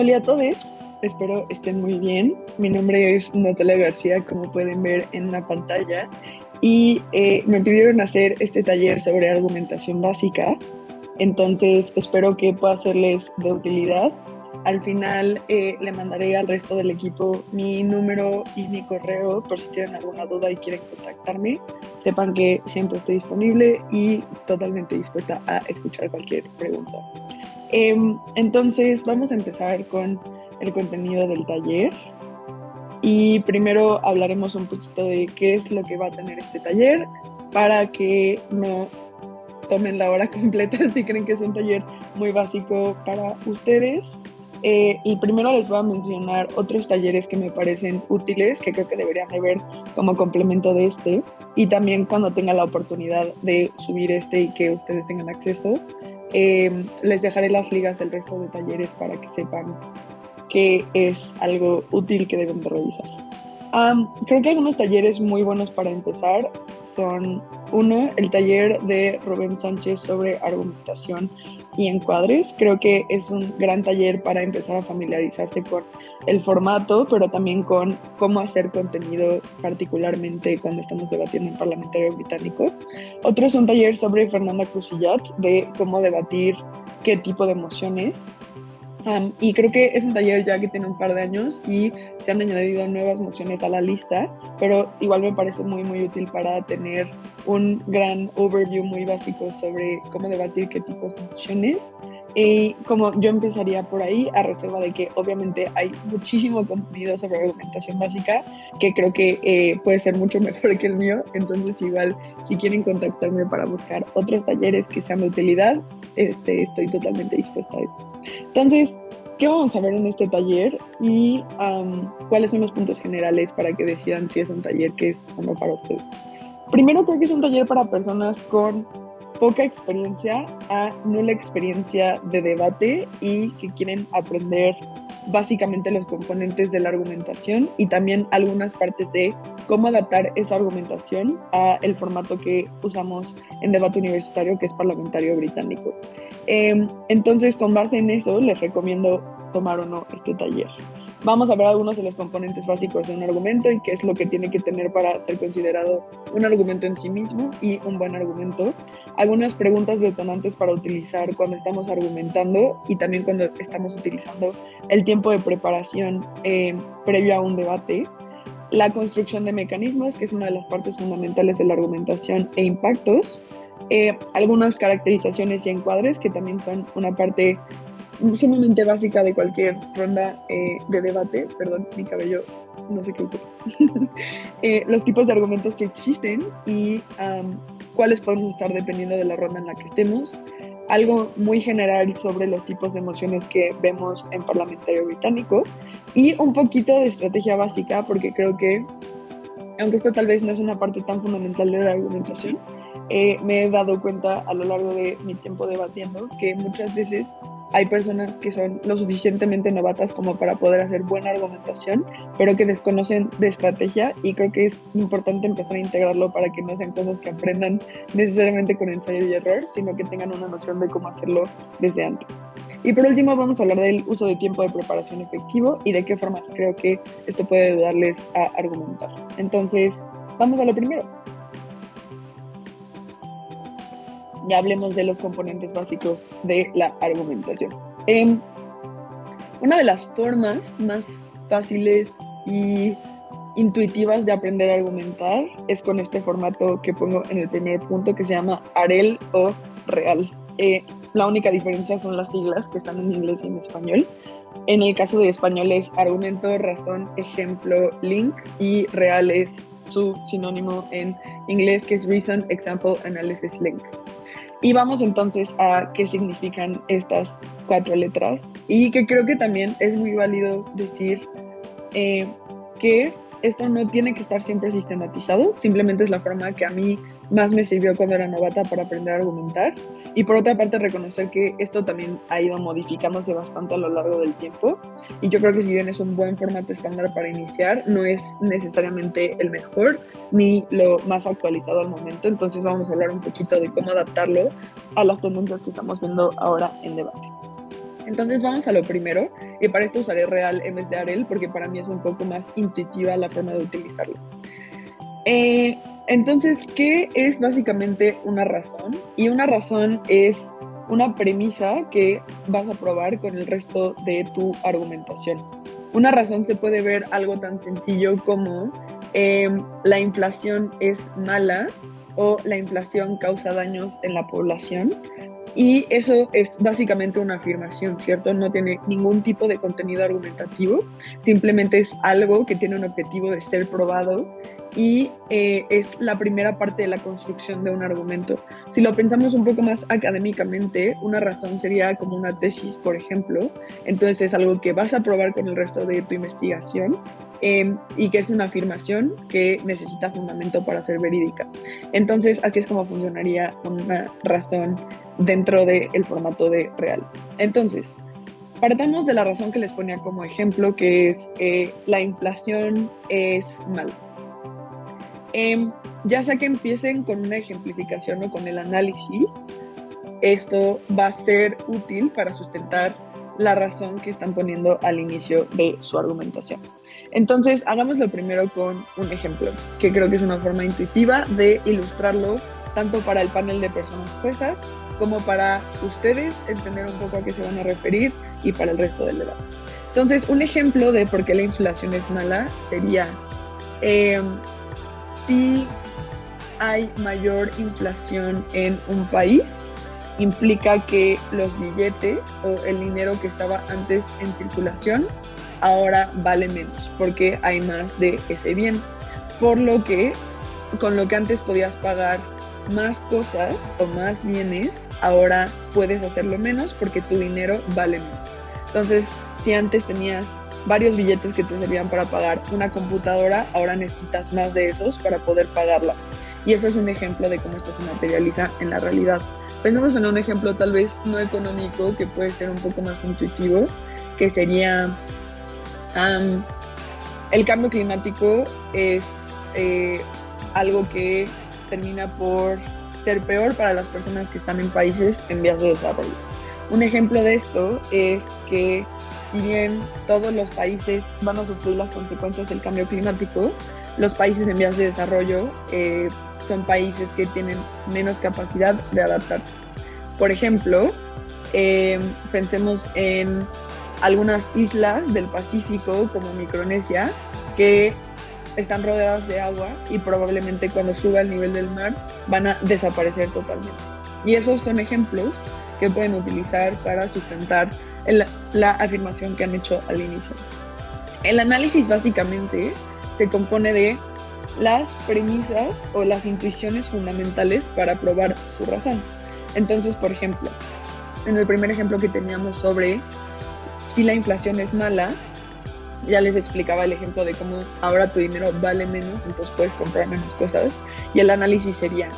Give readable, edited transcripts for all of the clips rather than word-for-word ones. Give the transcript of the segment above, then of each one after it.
Hola a todos, espero estén muy bien. Mi nombre es Natalia García, como pueden ver en la pantalla, y me pidieron hacer este taller sobre argumentación básica, entonces espero que pueda serles de utilidad. Al final le mandaré al resto del equipo mi número y mi correo por si tienen alguna duda y quieren contactarme. Sepan que siempre estoy disponible y totalmente dispuesta a escuchar cualquier pregunta. Entonces, vamos a empezar con el contenido del taller y primero hablaremos un poquito de qué es lo que va a tener este taller para que no tomen la hora completa si creen que es un taller muy básico para ustedes. Y primero les voy a mencionar otros talleres que me parecen útiles, que creo que deberían de ver como complemento de este, y también cuando tenga la oportunidad de subir este y que ustedes tengan acceso, les dejaré las ligas del resto de talleres para que sepan que es algo útil que deben de revisar. Creo que algunos talleres muy buenos para empezar son, uno, el taller de Rubén Sánchez sobre argumentación y encuadres. Creo que es un gran taller para empezar a familiarizarse con el formato, pero también con cómo hacer contenido, particularmente cuando estamos debatiendo en Parlamentario Británico. Otro es un taller sobre Fernanda Crusillat, de cómo debatir qué tipo de emociones. Y creo que es un taller ya que tiene un par de años y se han añadido nuevas mociones a la lista, pero igual me parece muy, muy útil para tener un gran overview muy básico sobre cómo debatir qué tipos de mociones. Y como yo empezaría por ahí, a reserva de que obviamente hay muchísimo contenido sobre argumentación básica, que creo que puede ser mucho mejor que el mío, entonces igual si quieren contactarme para buscar otros talleres que sean de utilidad, estoy totalmente dispuesta a eso. Entonces, ¿qué vamos a ver en este taller y cuáles son los puntos generales para que decidan si es un taller que es o no para ustedes? Primero, creo que es un taller para personas con poca experiencia a nula experiencia de debate y que quieren aprender básicamente los componentes de la argumentación y también algunas partes de cómo adaptar esa argumentación a el formato que usamos en debate universitario, que es parlamentario británico. Entonces, con base en eso, les recomiendo tomar o no este taller. Vamos a ver algunos de los componentes básicos de un argumento y qué es lo que tiene que tener para ser considerado un argumento en sí mismo y un buen argumento. Algunas preguntas detonantes para utilizar cuando estamos argumentando y también cuando estamos utilizando el tiempo de preparación previo a un debate. La construcción de mecanismos, que es una de las partes fundamentales de la argumentación, e impactos. Algunas caracterizaciones y encuadres, que también son una parte sumamente básica de cualquier ronda de debate. Perdón, mi cabello, no sé qué ocurre. Los tipos de argumentos que existen y cuáles podemos usar dependiendo de la ronda en la que estemos. Algo muy general sobre los tipos de emociones que vemos en Parlamentario Británico y un poquito de estrategia básica, porque creo que, aunque esto tal vez no es una parte tan fundamental de la argumentación, me he dado cuenta a lo largo de mi tiempo debatiendo que muchas veces hay personas que son lo suficientemente novatas como para poder hacer buena argumentación, pero que desconocen de estrategia, y creo que es importante empezar a integrarlo para que no sean cosas que aprendan necesariamente con ensayo y error, sino que tengan una noción de cómo hacerlo desde antes. Y por último vamos a hablar del uso de tiempo de preparación efectivo y de qué formas creo que esto puede ayudarles a argumentar. Entonces, vamos a lo primero. Ya hablemos de los componentes básicos de la argumentación. Una de las formas más fáciles y intuitivas de aprender a argumentar es con este formato que pongo en el primer punto, que se llama AREL o REAL. La única diferencia son las siglas, que están en inglés y en español. En el caso de español es argumento, razón, ejemplo, link, y REAL es su sinónimo en inglés, que es reason, example, analysis, link. Y vamos entonces a qué significan estas cuatro letras, y que creo que también es muy válido decir que esto no tiene que estar siempre sistematizado, simplemente es la forma que a mí más me sirvió cuando era novata para aprender a argumentar. Y por otra parte, reconocer que esto también ha ido modificándose bastante a lo largo del tiempo. Y yo creo que si bien es un buen formato estándar para iniciar, no es necesariamente el mejor ni lo más actualizado al momento. Entonces vamos a hablar un poquito de cómo adaptarlo a las tendencias que estamos viendo ahora en debate. Entonces vamos a lo primero, y para esto usaré real en vez de AREL, porque para mí es un poco más intuitiva la forma de utilizarlo. Entonces, ¿qué es básicamente una razón? Y una razón es una premisa que vas a probar con el resto de tu argumentación. Una razón se puede ver algo tan sencillo como la inflación es mala o la inflación causa daños en la población. Y eso es básicamente una afirmación, ¿cierto? No tiene ningún tipo de contenido argumentativo, simplemente es algo que tiene un objetivo de ser probado y es la primera parte de la construcción de un argumento. Si lo pensamos un poco más académicamente, una razón sería como una tesis, por ejemplo. Entonces es algo que vas a probar con el resto de tu investigación y que es una afirmación que necesita fundamento para ser verídica. Entonces así es como funcionaría una razón dentro del formato de real. Entonces, partamos de la razón que les ponía como ejemplo, que es la inflación es mala. Ya sea que empiecen con una ejemplificación o con el análisis, esto va a ser útil para sustentar la razón que están poniendo al inicio de su argumentación. Entonces, hagámoslo primero con un ejemplo, que creo que es una forma intuitiva de ilustrarlo tanto para el panel de personas juezas como para ustedes entender un poco a qué se van a referir y para el resto del debate. Entonces, un ejemplo de por qué la inflación es mala sería si hay mayor inflación en un país, implica que los billetes o el dinero que estaba antes en circulación ahora vale menos porque hay más de ese bien. Por lo que con lo que antes podías pagar más cosas o más bienes, ahora puedes hacerlo menos porque tu dinero vale menos. Entonces, si antes tenías varios billetes que te servían para pagar una computadora, ahora necesitas más de esos para poder pagarla. Y eso es un ejemplo de cómo esto se materializa en la realidad. Pensemos en un ejemplo tal vez no económico que puede ser un poco más intuitivo, que sería el cambio climático es algo que termina por ser peor para las personas que están en países en vías de desarrollo. Un ejemplo de esto es que si bien todos los países van a sufrir las consecuencias del cambio climático, los países en vías de desarrollo son países que tienen menos capacidad de adaptarse. Por ejemplo, pensemos en algunas islas del Pacífico como Micronesia que están rodeadas de agua y probablemente cuando suba el nivel del mar van a desaparecer totalmente. Y esos son ejemplos que pueden utilizar para sustentar la afirmación que han hecho al inicio. El análisis básicamente se compone de las premisas o las intuiciones fundamentales para probar su razón. Entonces, por ejemplo, en el primer ejemplo que teníamos sobre si la inflación es mala, ya les explicaba el ejemplo de cómo ahora tu dinero vale menos, entonces puedes comprar menos cosas. Y el análisis sería,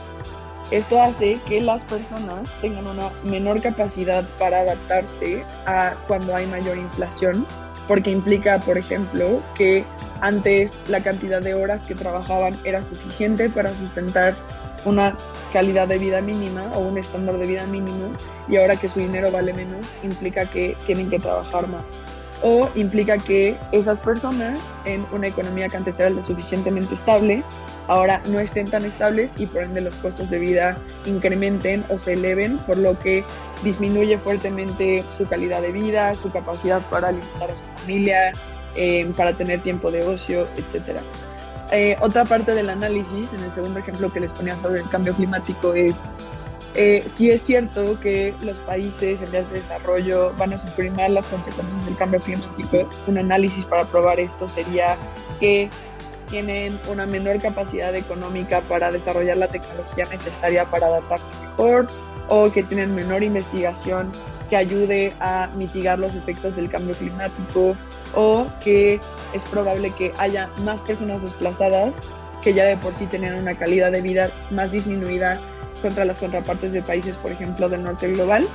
esto hace que las personas tengan una menor capacidad para adaptarse a cuando hay mayor inflación, porque implica, por ejemplo, que antes la cantidad de horas que trabajaban era suficiente para sustentar una calidad de vida mínima o un estándar de vida mínimo, y ahora que su dinero vale menos, implica que tienen que trabajar más. O implica que esas personas en una economía que antes era lo suficientemente estable, ahora no estén tan estables y por ende los costos de vida incrementen o se eleven, por lo que disminuye fuertemente su calidad de vida, su capacidad para alimentar a su familia, para tener tiempo de ocio, etc. Otra parte del análisis, en el segundo ejemplo que les ponía sobre el cambio climático, es si es cierto que los países en vías de desarrollo van a sufrir más las consecuencias del cambio climático. Un análisis para probar esto sería que tienen una menor capacidad económica para desarrollar la tecnología necesaria para adaptarse mejor, o que tienen menor investigación que ayude a mitigar los efectos del cambio climático, o que es probable que haya más personas desplazadas que ya de por sí tenían una calidad de vida más disminuida contra las contrapartes de países, por ejemplo, del norte global,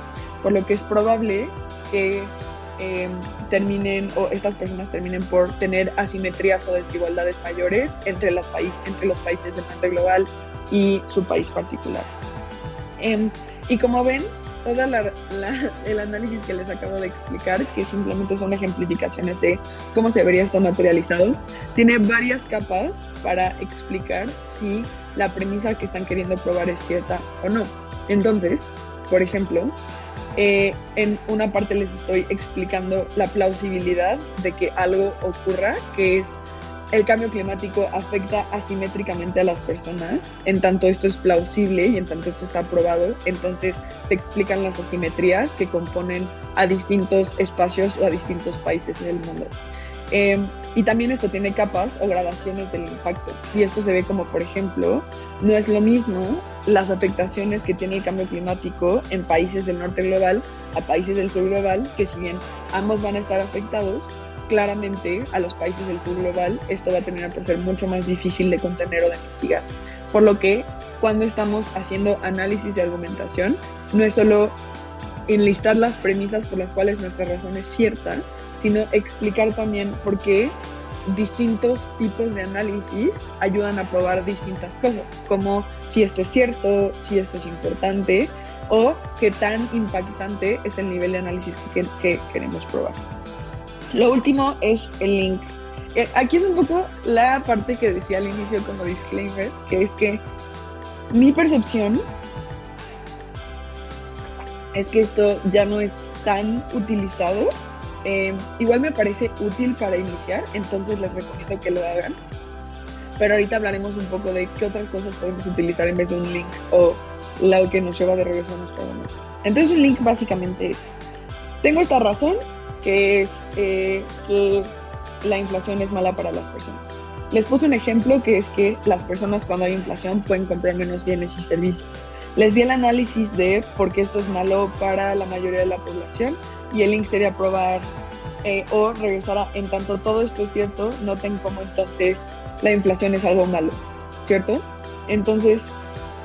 por lo que es probable que estas personas terminen por tener asimetrías o desigualdades mayores entre los países del norte global y su país particular. Y como ven, todo el análisis que les acabo de explicar, que simplemente son ejemplificaciones de cómo se vería esto materializado, tiene varias capas para explicar si la premisa que están queriendo probar es cierta o no. Entonces, por ejemplo, en una parte les estoy explicando la plausibilidad de que algo ocurra, que es el cambio climático afecta asimétricamente a las personas, en tanto esto es plausible y en tanto esto está probado, entonces se explican las asimetrías que componen a distintos espacios o a distintos países del mundo. Y también esto tiene capas o gradaciones del impacto, y esto se ve como, por ejemplo, no es lo mismo las afectaciones que tiene el cambio climático en países del norte global a países del sur global, que si bien ambos van a estar afectados, claramente a los países del sur global esto va a terminar por ser mucho más difícil de contener o de mitigar. Por lo que cuando estamos haciendo análisis de argumentación, no es solo enlistar las premisas por las cuales nuestra razón es cierta, sino explicar también por qué distintos tipos de análisis ayudan a probar distintas cosas, como si esto es cierto, si esto es importante o qué tan impactante es el nivel de análisis que queremos probar. Lo último es el link. Aquí es un poco la parte que decía al inicio como disclaimer, que es que mi percepción es que esto ya no es tan utilizado. Igual me parece útil para iniciar, entonces les recomiendo que lo hagan. Pero ahorita hablaremos un poco de qué otras cosas podemos utilizar en vez de un link o lo que nos lleva de regreso a nuestro argumento. Entonces un link básicamente es, tengo esta razón, que es que la inflación es mala para las personas. Les puse un ejemplo que es que las personas cuando hay inflación pueden comprar menos bienes y servicios. Les di el análisis de por qué esto es malo para la mayoría de la población y el link sería probar o regresar a, en tanto todo esto es cierto, noten cómo entonces la inflación es algo malo, ¿cierto? Entonces,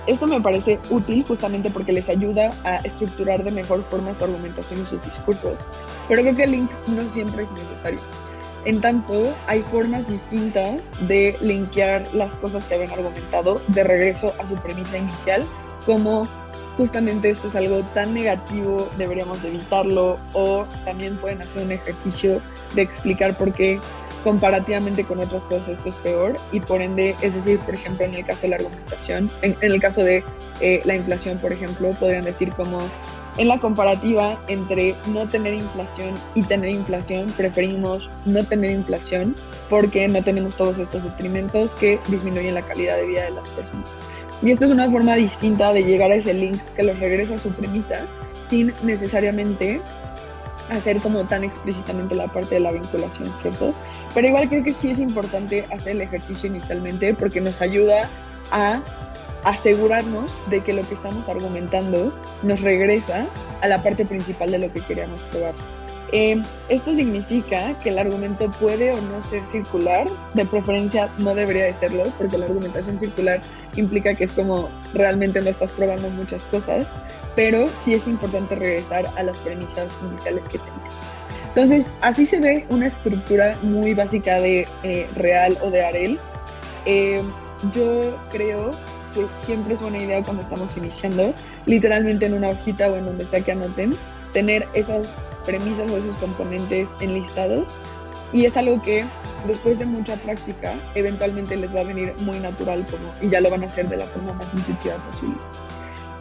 esto me parece útil justamente porque les ayuda a estructurar de mejor forma su argumentación y sus discursos, pero creo que el link no siempre es necesario. En tanto, hay formas distintas de linkear las cosas que habían argumentado de regreso a su premisa inicial, como justamente esto es algo tan negativo, deberíamos de evitarlo, o también pueden hacer un ejercicio de explicar por qué comparativamente con otras cosas esto es peor, y por ende, es decir, por ejemplo, en el caso de la argumentación, en el caso de la inflación, por ejemplo, podrían decir como en la comparativa entre no tener inflación y tener inflación, preferimos no tener inflación porque no tenemos todos estos experimentos que disminuyen la calidad de vida de las personas. Y esto es una forma distinta de llegar a ese link que los regresa a su premisa sin necesariamente hacer como tan explícitamente la parte de la vinculación, ¿cierto? Pero igual creo que sí es importante hacer el ejercicio inicialmente porque nos ayuda a asegurarnos de que lo que estamos argumentando nos regresa a la parte principal de lo que queríamos probar. Esto significa que el argumento puede o no ser circular, de preferencia no debería de serlo, porque la argumentación circular implica que es como realmente no estás probando muchas cosas, pero sí es importante regresar a las premisas iniciales que tenías. Entonces, así se ve una estructura muy básica de Real o de AREL. Yo creo que siempre es buena idea cuando estamos iniciando, literalmente en una hojita o en donde sea que anoten, tener esas premisas o esos componentes enlistados, y es algo que después de mucha práctica eventualmente les va a venir muy natural y ya lo van a hacer de la forma más intuitiva posible.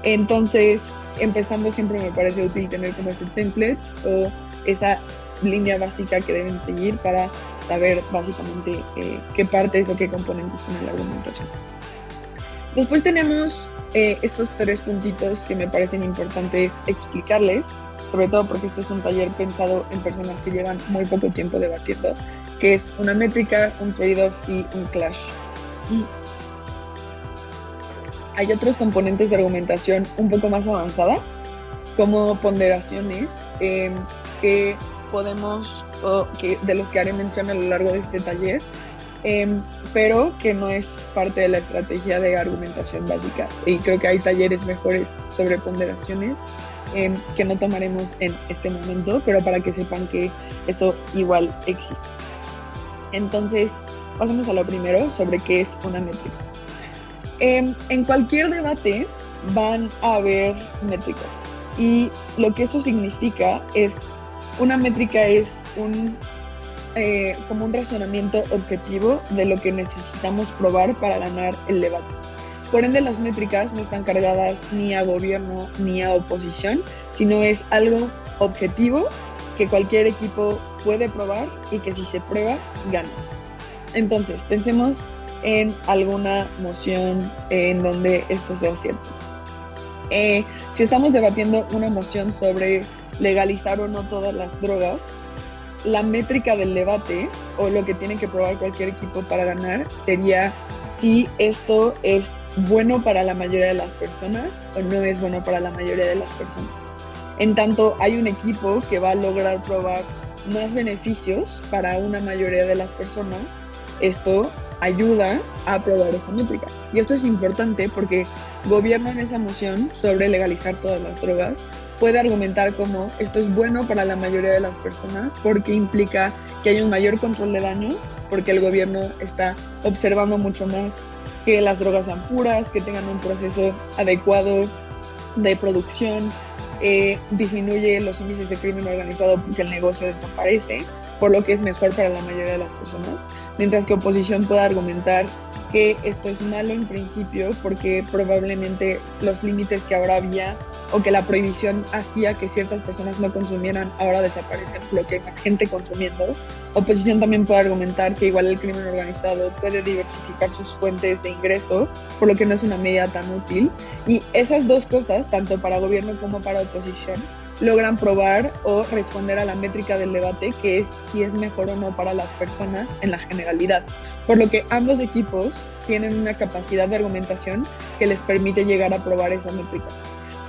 Entonces, empezando siempre me parece útil tener como ese template o esa línea básica que deben seguir para saber básicamente qué partes o qué componentes tiene la argumentación. Después tenemos estos 3 puntitos que me parecen importantes explicarles, sobre todo porque este es un taller pensado en personas que llevan muy poco tiempo debatiendo, que es una métrica, un trade-off y un clash. Hay otros componentes de argumentación un poco más avanzada, como ponderaciones, que podemos, de los que haré mención a lo largo de este taller, pero que no es parte de la estrategia de argumentación básica. Y creo que hay talleres mejores sobre ponderaciones que no tomaremos en este momento, pero para que sepan que eso igual existe. Entonces, pasemos a lo primero, sobre qué es una métrica. En cualquier debate van a haber métricas. Y lo que eso significa es, una métrica es como un razonamiento objetivo de lo que necesitamos probar para ganar el debate. Por ende, las métricas no están cargadas ni a gobierno ni a oposición, sino es algo objetivo que cualquier equipo puede probar y que si se prueba, gana. Entonces, pensemos en alguna moción en donde esto sea cierto. Si estamos debatiendo una moción sobre legalizar o no todas las drogas, la métrica del debate o lo que tiene que probar cualquier equipo para ganar sería si esto es bueno para la mayoría de las personas o no es bueno para la mayoría de las personas. En tanto, hay un equipo que va a lograr probar más beneficios para una mayoría de las personas, esto ayuda a aprobar esa métrica. Y esto es importante porque gobierno en esa moción sobre legalizar todas las drogas puede argumentar como esto es bueno para la mayoría de las personas porque implica que hay un mayor control de daños, porque el gobierno está observando mucho más que las drogas sean puras, que tengan un proceso adecuado de producción, disminuye los índices de crimen organizado porque el negocio desaparece, por lo que es mejor para la mayoría de las personas, mientras que oposición puede argumentar que esto es malo en principio porque probablemente los límites que ahora había o que la prohibición hacía que ciertas personas no consumieran, ahora desaparecen, por lo que hay más gente consumiendo. Oposición también puede argumentar que igual el crimen organizado puede diversificar sus fuentes de ingreso, por lo que no es una medida tan útil. Y esas dos cosas, tanto para gobierno como para oposición, logran probar o responder a la métrica del debate, que es si es mejor o no para las personas en la generalidad. Por lo que ambos equipos tienen una capacidad de argumentación que les permite llegar a probar esa métrica.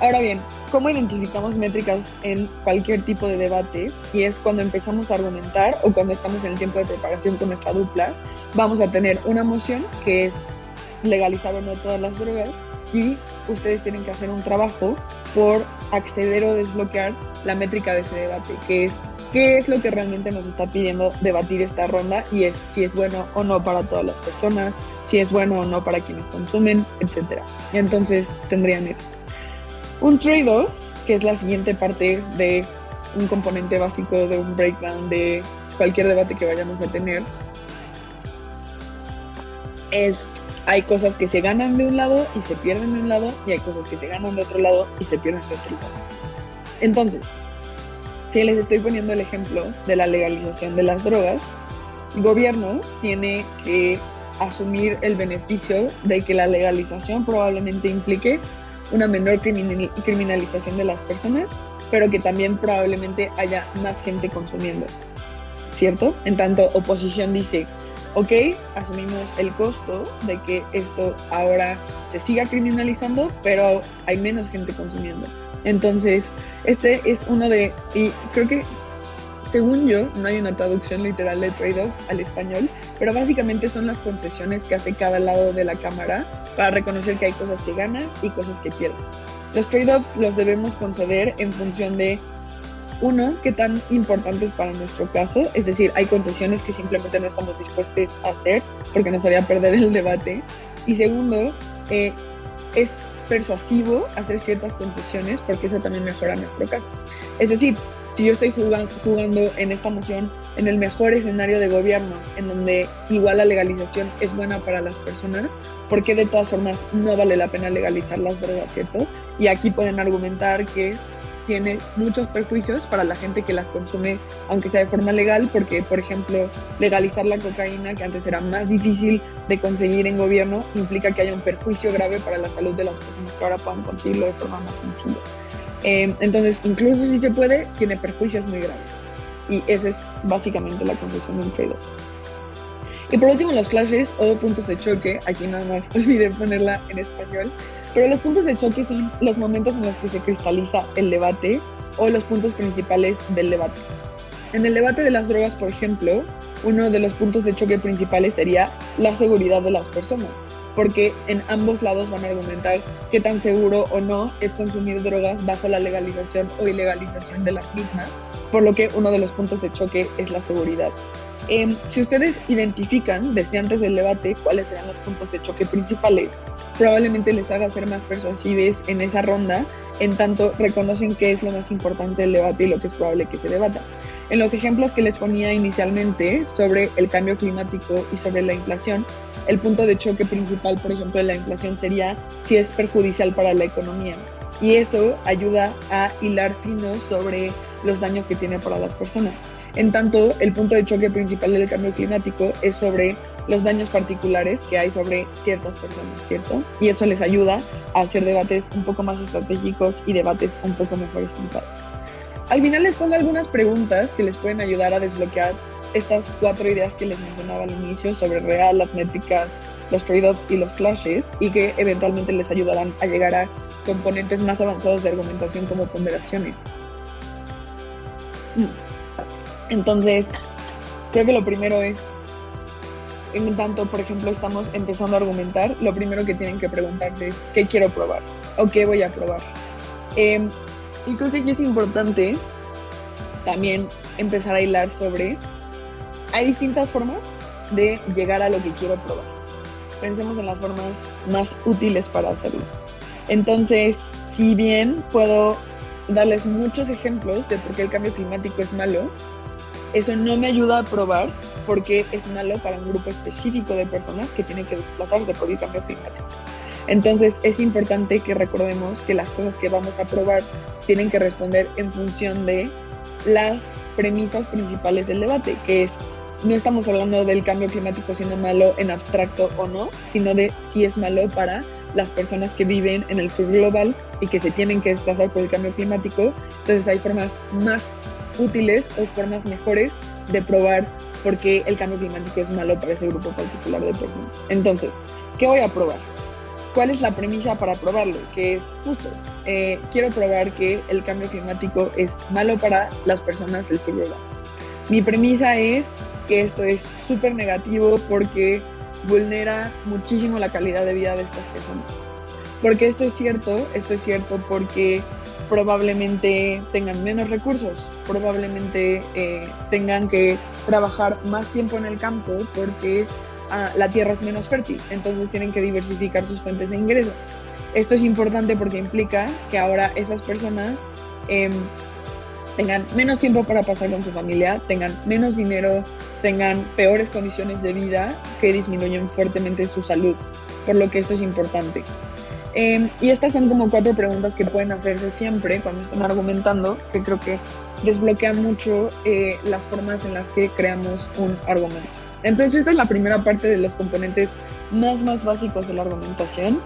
Ahora bien, ¿cómo identificamos métricas en cualquier tipo de debate? Y es cuando empezamos a argumentar o cuando estamos en el tiempo de preparación con nuestra dupla, vamos a tener una moción que es legalizar o no todas las drogas y ustedes tienen que hacer un trabajo por acceder o desbloquear la métrica de ese debate, que es qué es lo que realmente nos está pidiendo debatir esta ronda y es si es bueno o no para todas las personas, si es bueno o no para quienes consumen, etc. Y entonces tendrían eso. Un trade-off, que es la siguiente parte de un componente básico de un breakdown de cualquier debate que vayamos a tener, es hay cosas que se ganan de un lado y se pierden de un lado, y hay cosas que se ganan de otro lado y se pierden de otro lado. Entonces, si les estoy poniendo el ejemplo de la legalización de las drogas, el gobierno tiene que asumir el beneficio de que la legalización probablemente implique una menor criminalización de las personas, pero que también probablemente haya más gente consumiendo, ¿cierto? En tanto, oposición dice, ok, asumimos el costo de que esto ahora se siga criminalizando, pero hay menos gente consumiendo. Entonces, este es uno de, y creo que, según yo, no hay una traducción literal de trade-off al español, pero básicamente son las concesiones que hace cada lado de la cámara para reconocer que hay cosas que ganas y cosas que pierdes. Los trade-offs los debemos conceder en función de, uno, qué tan importantes para nuestro caso, es decir, hay concesiones que simplemente no estamos dispuestos a hacer porque nos haría perder el debate. Y segundo, es persuasivo hacer ciertas concesiones porque eso también mejora nuestro caso. Es decir, si yo estoy jugando en esta moción en el mejor escenario de gobierno, en donde igual la legalización es buena para las personas, porque de todas formas no vale la pena legalizar las drogas, ¿cierto? Y aquí pueden argumentar que tiene muchos perjuicios para la gente que las consume, aunque sea de forma legal, porque, por ejemplo, legalizar la cocaína, que antes era más difícil de conseguir en gobierno, implica que haya un perjuicio grave para la salud de las personas que ahora puedan conseguirlo de forma más sencilla. Entonces, incluso si se puede, tiene perjuicios muy graves. Y esa es básicamente la concesión de un trade-off. Y por último, los clashes o puntos de choque. Aquí nada más olvidé ponerla en español. Pero los puntos de choque son los momentos en los que se cristaliza el debate o los puntos principales del debate. En el debate de las drogas, por ejemplo, uno de los puntos de choque principales sería la seguridad de las personas, porque en ambos lados van a argumentar qué tan seguro o no es consumir drogas bajo la legalización o ilegalización de las mismas, por lo que uno de los puntos de choque es la seguridad. Si ustedes identifican desde antes del debate cuáles serán los puntos de choque principales, probablemente les haga ser más persuasivos en esa ronda en tanto reconocen qué es lo más importante del debate y lo que es probable que se debata. En los ejemplos que les ponía inicialmente sobre el cambio climático y sobre la inflación, el punto de choque principal, por ejemplo, de la inflación sería si es perjudicial para la economía. Y eso ayuda a hilar fino sobre los daños que tiene para las personas. En tanto, el punto de choque principal del cambio climático es sobre los daños particulares que hay sobre ciertas personas, ¿cierto? Y eso les ayuda a hacer debates un poco más estratégicos y debates un poco mejor explicados. Al final les pongo algunas preguntas que les pueden ayudar a desbloquear estas 4 ideas que les mencionaba al inicio sobre real, las métricas, los trade-offs y los clashes, y que eventualmente les ayudarán a llegar a componentes más avanzados de argumentación como ponderaciones. Entonces, creo que lo primero es, en tanto, por ejemplo, estamos empezando a argumentar, lo primero que tienen que preguntarse es ¿qué quiero probar? ¿O qué voy a probar? Y creo que aquí es importante también empezar a hilar sobre, hay distintas formas de llegar a lo que quiero probar. Pensemos en las formas más útiles para hacerlo. Entonces, si bien puedo darles muchos ejemplos de por qué el cambio climático es malo, eso no me ayuda a probar por qué es malo para un grupo específico de personas que tienen que desplazarse por el cambio climático. Entonces, es importante que recordemos que las cosas que vamos a probar tienen que responder en función de las premisas principales del debate, que es, no estamos hablando del cambio climático siendo malo en abstracto o no, sino de si es malo para las personas que viven en el sur global y que se tienen que desplazar por el cambio climático. Entonces hay formas más útiles o formas mejores de probar por qué el cambio climático es malo para ese grupo particular de personas. Entonces, ¿qué voy a probar? ¿Cuál es la premisa para probarlo? Que es justo, quiero probar que el cambio climático es malo para las personas del sur global. Mi premisa es que esto es súper negativo porque vulnera muchísimo la calidad de vida de estas personas. Porque esto es cierto porque probablemente tengan menos recursos, probablemente tengan que trabajar más tiempo en el campo porque la tierra es menos fértil, entonces tienen que diversificar sus fuentes de ingreso. Esto es importante porque implica que ahora esas personas tengan menos tiempo para pasar con su familia, tengan menos dinero, tengan peores condiciones de vida que disminuyen fuertemente su salud, por lo que esto es importante. Y estas son como 4 preguntas que pueden hacerse siempre cuando están argumentando, que creo que desbloquean mucho las formas en las que creamos un argumento. Entonces esta es la primera parte de los componentes más básicos de la argumentación.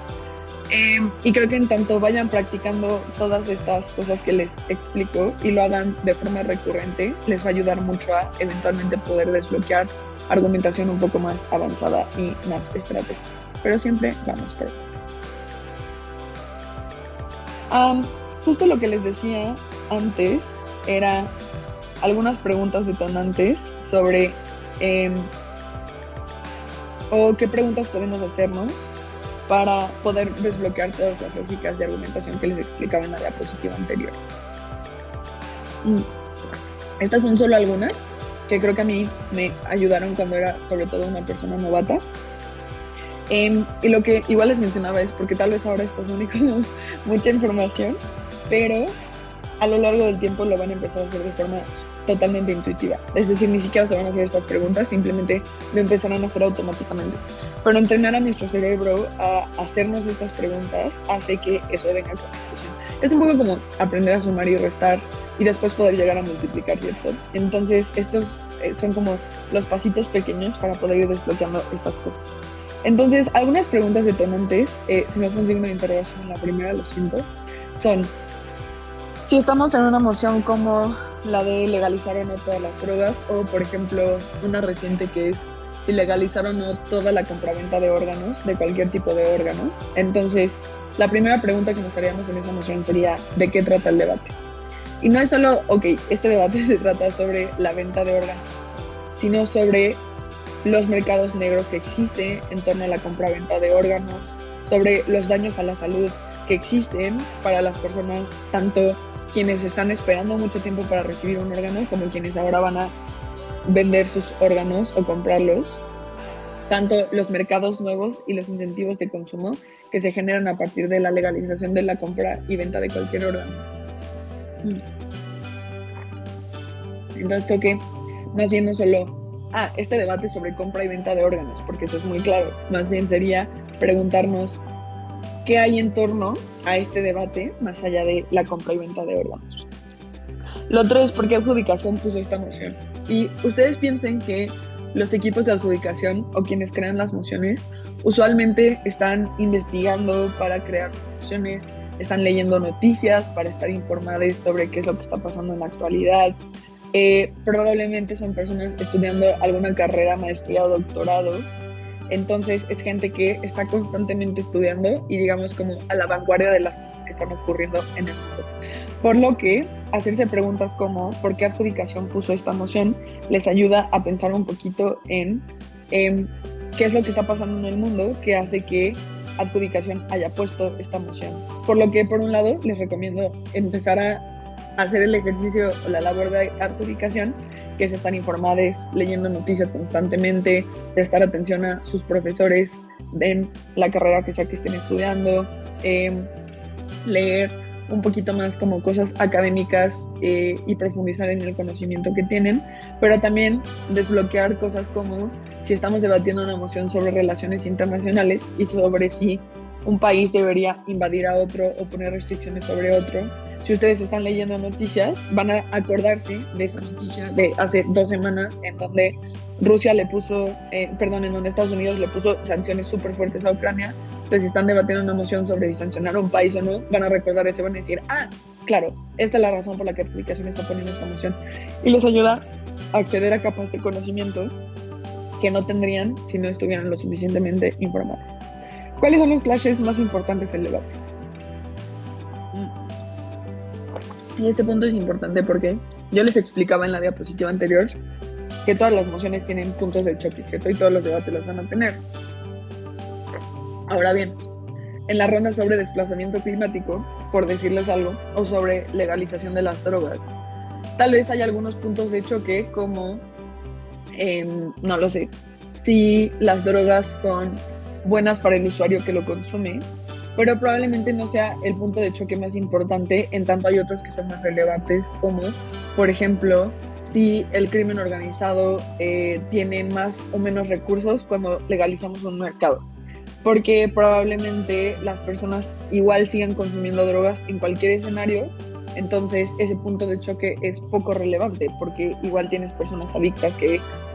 Y creo que en tanto vayan practicando todas estas cosas que les explico y lo hagan de forma recurrente, les va a ayudar mucho a eventualmente poder desbloquear argumentación un poco más avanzada y más estratégica. Pero siempre vamos por partes. Justo lo que les decía antes era algunas preguntas detonantes sobre o qué preguntas podemos hacernos para poder desbloquear todas las lógicas de argumentación que les explicaba en la diapositiva anterior. Estas son solo algunas que creo que a mí me ayudaron cuando era sobre todo una persona novata. Y lo que igual les mencionaba es porque tal vez ahora esto es como mucha información, pero a lo largo del tiempo lo van a empezar a hacer de forma totalmente intuitiva. Es decir, ni siquiera se van a hacer estas preguntas, simplemente lo empezarán a hacer automáticamente. Pero entrenar a nuestro cerebro a hacernos estas preguntas hace que eso venga con conclusión. Es un poco como aprender a sumar y restar y después poder llegar a multiplicar, ¿cierto? Entonces, estos son como los pasitos pequeños para poder ir desbloqueando estas cosas. Entonces, algunas preguntas detonantes, se me fue un signo de interrogación en la primera, lo siento, son: si estamos en una moción como la de legalizar o no todas las drogas, o por ejemplo una reciente que es si legalizar o no toda la compraventa de órganos, de cualquier tipo de órgano. Entonces, la primera pregunta que nos haríamos en esa moción sería ¿de qué trata el debate? Y no es solo, este debate se trata sobre la venta de órganos, sino sobre los mercados negros que existen en torno a la compraventa de órganos, sobre los daños a la salud que existen para las personas, tanto quienes están esperando mucho tiempo para recibir un órgano como quienes ahora van a vender sus órganos o comprarlos. tanto los mercados nuevos y los incentivos de consumo que se generan a partir de la legalización de la compra y venta de cualquier órgano. Entonces creo que más bien no solo este debate sobre compra y venta de órganos, porque eso es muy claro, más bien sería preguntarnos qué hay en torno a este debate más allá de la compra y venta de órganos. Lo otro es por qué adjudicación puso esta moción. Y ustedes piensen que los equipos de adjudicación o quienes crean las mociones usualmente están investigando para crear mociones, están leyendo noticias para estar informados sobre qué es lo que está pasando en la actualidad. Probablemente son personas estudiando alguna carrera, maestría o doctorado. Entonces es gente que está constantemente estudiando y digamos como a la vanguardia de las cosas que están ocurriendo en el mundo. Por lo que hacerse preguntas como ¿por qué adjudicación puso esta moción? Les ayuda a pensar un poquito en qué es lo que está pasando en el mundo que hace que adjudicación haya puesto esta moción. Por lo que por un lado les recomiendo empezar a hacer el ejercicio o la labor de adjudicación, que es estar informados, leyendo noticias constantemente, prestar atención a sus profesores en la carrera que sea que estén estudiando, leer un poquito más como cosas académicas y profundizar en el conocimiento que tienen, pero también desbloquear cosas como si estamos debatiendo una moción sobre relaciones internacionales y sobre si un país debería invadir a otro o poner restricciones sobre otro. Si ustedes están leyendo noticias, van a acordarse de esa noticia de hace 2 semanas en donde Rusia le puso, en donde Estados Unidos le puso sanciones súper fuertes a Ucrania. Entonces, si están debatiendo una moción sobre si sancionar a un país o no, van a recordar eso y van a decir, claro, esta es la razón por la que adjudicación está poniendo esta moción. Y les ayuda a acceder a capas de conocimiento que no tendrían si no estuvieran lo suficientemente informados. ¿Cuáles son los clashes más importantes del debate? Y este punto es importante porque yo les explicaba en la diapositiva anterior que todas las mociones tienen puntos de choque, que todos los debates los van a tener. Ahora bien, en la ronda sobre desplazamiento climático, por decirles algo, o sobre legalización de las drogas, tal vez hay algunos puntos de choque como, no lo sé, si las drogas son buenas para el usuario que lo consume, pero probablemente no sea el punto de choque más importante, en tanto hay otros que son más relevantes, como, por ejemplo, si el crimen organizado tiene más o menos recursos cuando legalizamos un mercado. Porque probablemente las personas igual sigan consumiendo drogas en cualquier escenario, entonces ese punto de choque es poco relevante, porque igual tienes personas adictas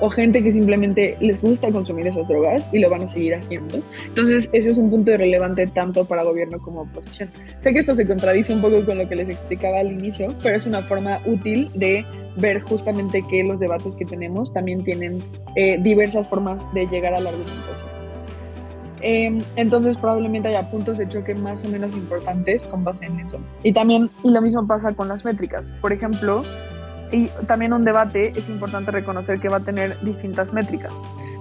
o gente que simplemente les gusta consumir esas drogas y lo van a seguir haciendo. Entonces ese es un punto irrelevante tanto para gobierno como oposición. Sé que esto se contradice un poco con lo que les explicaba al inicio, pero es una forma útil de ver justamente que los debates que tenemos también tienen diversas formas de llegar a la argumentación. Entonces probablemente haya puntos de choque más o menos importantes con base en eso. Y lo mismo pasa con las métricas. Por ejemplo, y también un debate es importante reconocer que va a tener distintas métricas.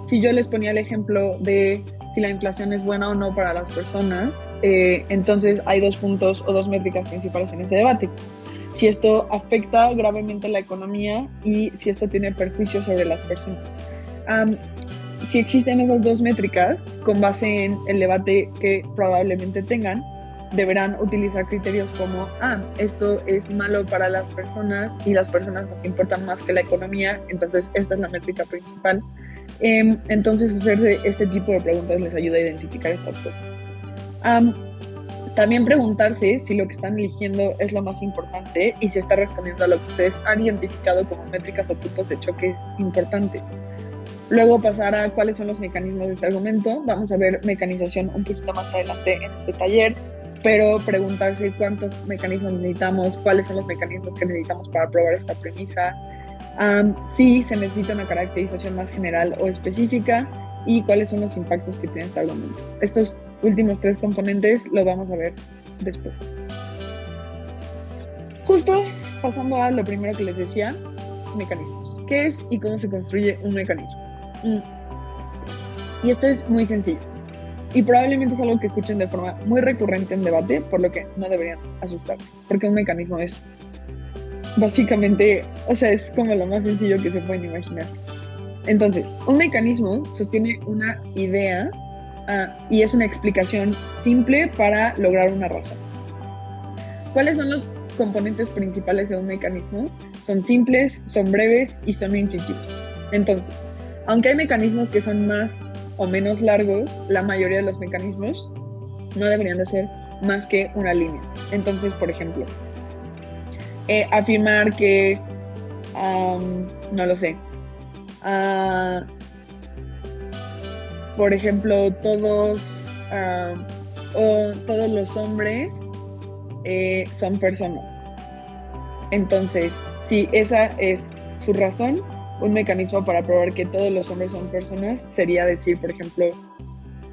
Si yo les ponía el ejemplo de si la inflación es buena o no para las personas, entonces hay 2 puntos o 2 métricas principales en ese debate. Si esto afecta gravemente la economía y si esto tiene perjuicios sobre las personas. Si existen esas 2 métricas, con base en el debate que probablemente tengan, deberán utilizar criterios como, esto es malo para las personas y las personas nos importan más que la economía, entonces esta es la métrica principal. Entonces hacerse este tipo de preguntas les ayuda a identificar estas cosas. También preguntarse si lo que están eligiendo es lo más importante y si está respondiendo a lo que ustedes han identificado como métricas o puntos de choques importantes. Luego pasar a cuáles son los mecanismos de este argumento. Vamos a ver mecanización un poquito más adelante en este taller, pero preguntarse cuántos mecanismos necesitamos, cuáles son los mecanismos que necesitamos para probar esta premisa, si se necesita una caracterización más general o específica y cuáles son los impactos que tiene este argumento. Estos últimos 3 componentes los vamos a ver después. Justo pasando a lo primero que les decía, mecanismos. ¿Qué es y cómo se construye un mecanismo? Y esto es muy sencillo y probablemente es algo que escuchen de forma muy recurrente en debate, por lo que no deberían asustarse, porque un mecanismo es básicamente, es como lo más sencillo que se pueden imaginar. Entonces, un mecanismo sostiene una idea y es una explicación simple para lograr una razón. ¿Cuáles son los componentes principales de un mecanismo? Son simples, son breves y son intuitivos. Entonces, aunque hay mecanismos que son más o menos largos, la mayoría de los mecanismos no deberían de ser más que una línea. Entonces, por ejemplo, afirmar que, no lo sé, por ejemplo, todos los hombres son personas. Entonces, si esa es su razón, un mecanismo para probar que todos los hombres son personas sería decir, por ejemplo,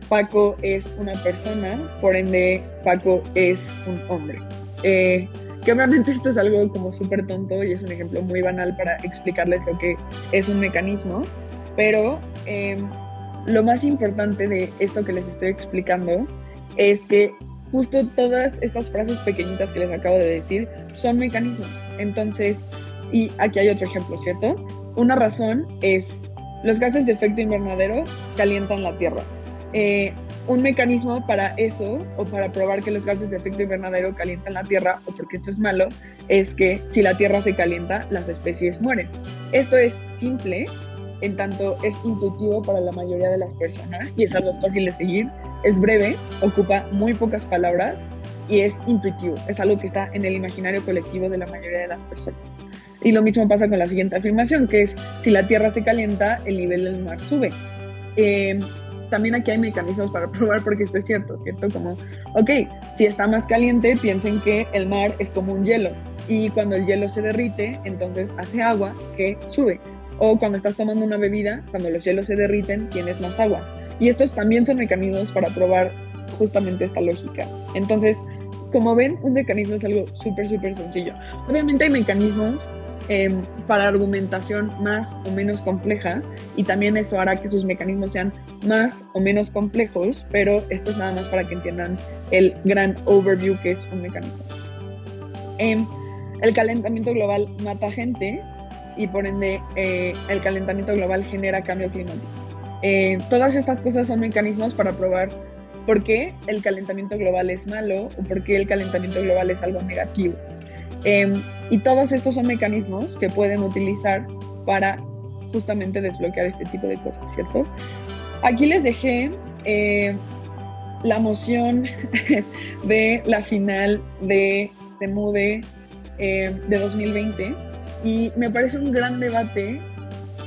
Paco es una persona, por ende, Paco es un hombre. Que obviamente esto es algo como súper tonto y es un ejemplo muy banal para explicarles lo que es un mecanismo, pero lo más importante de esto que les estoy explicando es que justo todas estas frases pequeñitas que les acabo de decir son mecanismos. Entonces, y aquí hay otro ejemplo, ¿cierto? Una razón es los gases de efecto invernadero calientan la Tierra. Un mecanismo para eso, o para probar que los gases de efecto invernadero calientan la Tierra, o porque esto es malo, es que si la Tierra se calienta, las especies mueren. Esto es simple, en tanto es intuitivo para la mayoría de las personas y es algo fácil de seguir, es breve, ocupa muy pocas palabras y es intuitivo, es algo que está en el imaginario colectivo de la mayoría de las personas. Y lo mismo pasa con la siguiente afirmación, que es, si la Tierra se calienta, el nivel del mar sube. También aquí hay mecanismos para probar porque esto es cierto, Como, ok, si está más caliente, piensen que el mar es como un hielo y cuando el hielo se derrite, entonces hace agua que sube. O cuando estás tomando una bebida, cuando los hielos se derriten, tienes más agua. Y estos también son mecanismos para probar justamente esta lógica. Entonces, como ven, un mecanismo es algo súper sencillo. Obviamente hay mecanismos para argumentación más o menos compleja y también eso hará que sus mecanismos sean más o menos complejos, pero esto es nada más para que entiendan el gran overview que es un mecanismo. El calentamiento global mata gente y por ende el calentamiento global genera cambio climático. Todas estas cosas son mecanismos para probar por qué el calentamiento global es malo o por qué el calentamiento global es algo negativo. Y todos estos son mecanismos que pueden utilizar para justamente desbloquear este tipo de cosas, ¿cierto? Aquí les dejé la moción de la final de MUDE de 2020 y me parece un gran debate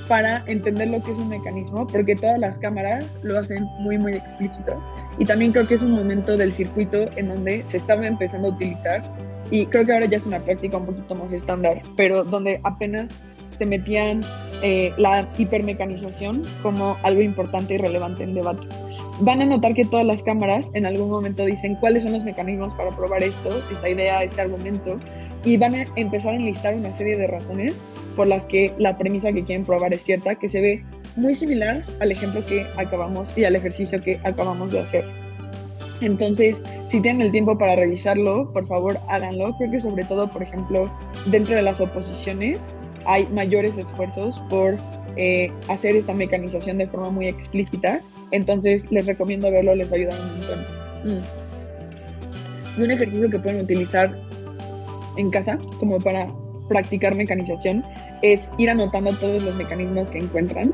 para entender lo que es un mecanismo, porque todas las cámaras lo hacen muy explícito y también creo que es un momento del circuito en donde se estaba empezando a utilizar y creo que ahora ya es una práctica un poquito más estándar, pero donde apenas se metían la hipermecanización como algo importante y relevante en debate. Van a notar que todas las cámaras en algún momento dicen cuáles son los mecanismos para probar esto, esta idea, este argumento, y van a empezar a enlistar una serie de razones por las que la premisa que quieren probar es cierta, que se ve muy similar al ejemplo que acabamos y al ejercicio que acabamos de hacer. Entonces, si tienen el tiempo para revisarlo, por favor háganlo. Creo que sobre todo, por ejemplo, dentro de las oposiciones hay mayores esfuerzos por hacer esta mecanización de forma muy explícita. Entonces, les recomiendo verlo, les va a ayudar un montón. Y un ejercicio que pueden utilizar en casa, como para practicar mecanización, es ir anotando todos los mecanismos que encuentran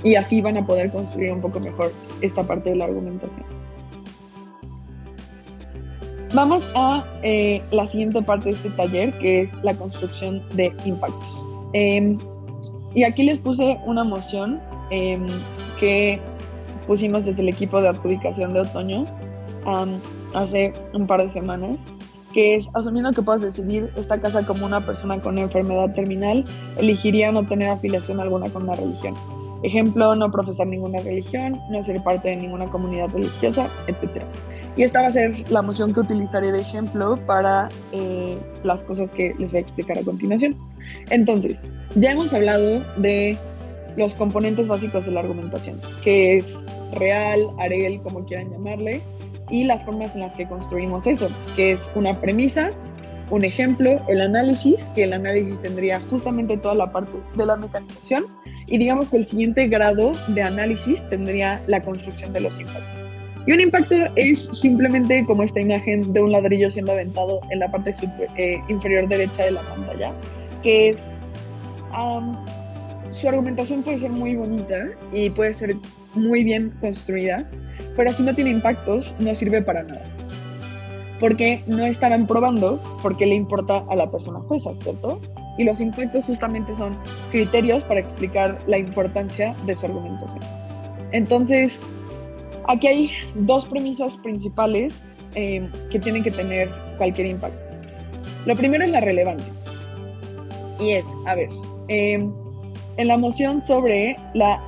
y así van a poder construir un poco mejor esta parte de la argumentación. Vamos a la siguiente parte de este taller, que es la construcción de impactos. Y aquí les puse una moción que pusimos desde el equipo de adjudicación de otoño hace un par de semanas, que es, asumiendo que puedas decidir esta casa como una persona con enfermedad terminal, elegiría no tener afiliación alguna con una religión. Ejemplo, no profesar ninguna religión, no ser parte de ninguna comunidad religiosa, etc. Y esta va a ser la moción que utilizaré de ejemplo para las cosas que les voy a explicar a continuación. Entonces, ya hemos hablado de los componentes básicos de la argumentación, que es real, arel, como quieran llamarle, y las formas en las que construimos eso, que es una premisa, un ejemplo, el análisis, que el análisis tendría justamente toda la parte de la mecanización, Y digamos que el siguiente grado de análisis tendría la construcción de los impactos. Y un impacto es simplemente como esta imagen de un ladrillo siendo aventado en la parte inferior derecha de la pantalla, que es, su argumentación puede ser muy bonita y puede ser muy bien construida, pero si no tiene impactos, no sirve para nada. Porque no estarán probando por qué le importa a la persona jueza, ¿cierto? Y los impactos justamente son criterios para explicar la importancia de su argumentación. Entonces, aquí hay dos premisas principales que tienen que tener cualquier impacto. Lo primero es la relevancia. Y es, a ver, en la moción sobre la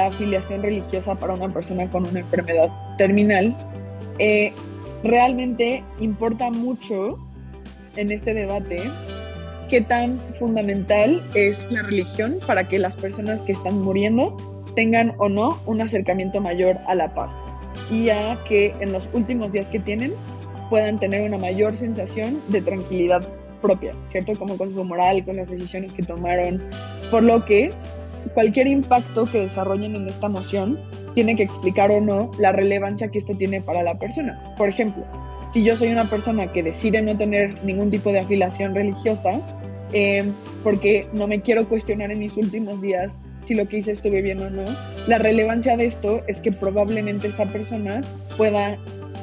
afiliación religiosa para una persona con una enfermedad terminal, realmente importa mucho en este debate qué tan fundamental es la religión para que las personas que están muriendo tengan o no un acercamiento mayor a la paz y a que en los últimos días que tienen puedan tener una mayor sensación de tranquilidad propia, ¿cierto? Como con su moral, con las decisiones que tomaron, por lo que cualquier impacto que desarrollen en esta moción tiene que explicar o no la relevancia que esto tiene para la persona. Por ejemplo, si yo soy una persona que decide no tener ningún tipo de afiliación religiosa, porque no me quiero cuestionar en mis últimos días si lo que hice estuve bien o no, la relevancia de esto es que probablemente esta persona pueda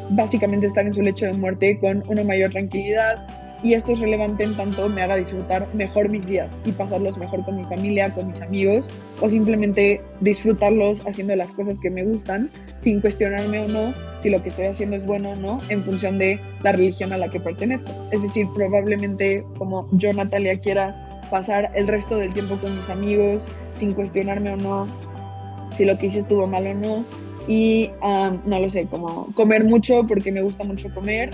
básicamente estar en su lecho de muerte con una mayor tranquilidad, y esto es relevante en tanto me haga disfrutar mejor mis días y pasarlos mejor con mi familia, con mis amigos, o simplemente disfrutarlos haciendo las cosas que me gustan sin cuestionarme o no si lo que estoy haciendo es bueno o no en función de la religión a la que pertenezco. Es decir, probablemente como yo, Natalia, quiera pasar el resto del tiempo con mis amigos sin cuestionarme o no si lo que hice estuvo mal o no, y no lo sé, como comer mucho porque me gusta mucho comer